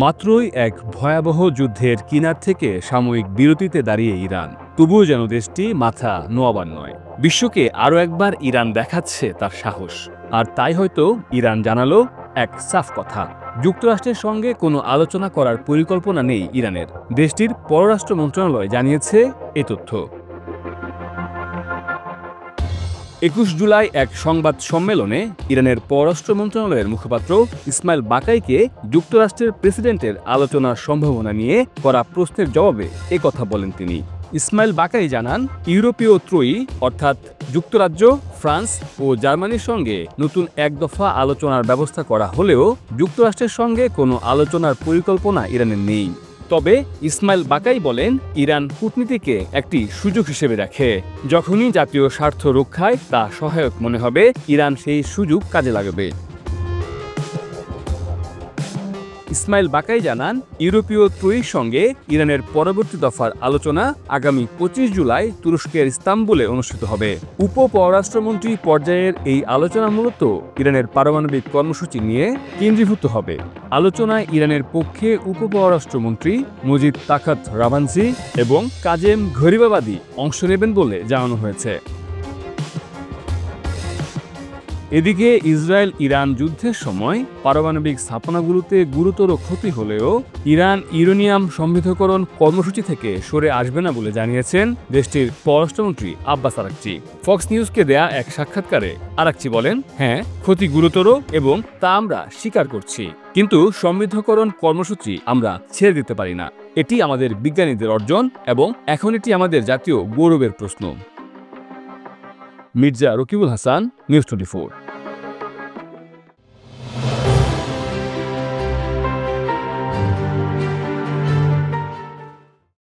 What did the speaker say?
মাত্রই এক ভয়াবহ যুদ্ধের কিনার থেকে সাময়িক বিরতিতে দাঁড়িয়ে ইরান, তবুও যেন দেশটি মাথা নোয়াবার নয়। বিশ্বকে আরও একবার ইরান দেখাচ্ছে তার সাহস। আর তাই হয়তো ইরান জানালো এক সাফ কথা, যুক্তরাষ্ট্রের সঙ্গে কোনো আলোচনা করার পরিকল্পনা নেই ইরানের। দেশটির পররাষ্ট্র মন্ত্রণালয় জানিয়েছে এ তথ্য। ২১ জুলাই এক সংবাদ সম্মেলনে ইরানের পররাষ্ট্র মন্ত্রণালয়ের মুখপাত্র ইসমাইল বাকাইকে যুক্তরাষ্ট্রের প্রেসিডেন্টের আলোচনার সম্ভাবনা নিয়ে করা প্রশ্নের জবাবে একথা বলেন তিনি। ইসমাইল বাকাই জানান, ইউরোপীয় ত্রয়ী অর্থাৎ যুক্তরাজ্য, ফ্রান্স ও জার্মানির সঙ্গে নতুন এক দফা আলোচনার ব্যবস্থা করা হলেও যুক্তরাষ্ট্রের সঙ্গে কোনো আলোচনার পরিকল্পনা ইরানের নেই। তবে ইসমাইল বাকাই বলেন, ইরান কূটনীতিকে একটি সুযোগ হিসেবে রাখে। যখনই জাতীয় স্বার্থ রক্ষায় তা সহায়ক মনে হবে, ইরান সেই সুযোগ কাজে লাগাবে। ইসমাইল বাকাই জানান, ইউরোপীয় ত্রয়ীর সঙ্গে ইরানের পরবর্তী দফার আলোচনা আগামী ২৫ জুলাই তুরস্কের ইস্তাম্বুলে অনুষ্ঠিত হবে। উপপররাষ্ট্রমন্ত্রী পর্যায়ের এই আলোচনা মূলত ইরানের পারমাণবিক কর্মসূচি নিয়ে কেন্দ্রীভূত হবে। আলোচনায় ইরানের পক্ষে উপপররাষ্ট্রমন্ত্রী মজিদ তাকাত রাভানজি এবং কাজেম ঘরিবাবাদী অংশ নেবেন বলে জানানো হয়েছে। এদিকে ইসরায়েল ইরান যুদ্ধের সময় পারমাণবিক স্থাপনাগুলোতে গুরুতর ক্ষতি হলেও ইরান ইউরেনিয়াম সমৃদ্ধকরণ কর্মসূচি থেকে সরে আসবে না বলে জানিয়েছেন দেশটির পররাষ্ট্রমন্ত্রী আব্বাস আরাকচি। ফক্স নিউজকে দেয়া এক সাক্ষাৎকারে আরাকচি বলেন, হ্যাঁ, ক্ষতি গুরুতর এবং তা আমরা স্বীকার করছি, কিন্তু সমৃদ্ধকরণ কর্মসূচি আমরা ছেড়ে দিতে পারি না। এটি আমাদের বিজ্ঞানীদের অর্জন এবং এখন এটি আমাদের জাতীয় গৌরবের প্রশ্ন। মির্জা রকিবুল হাসান, নিউজ 24।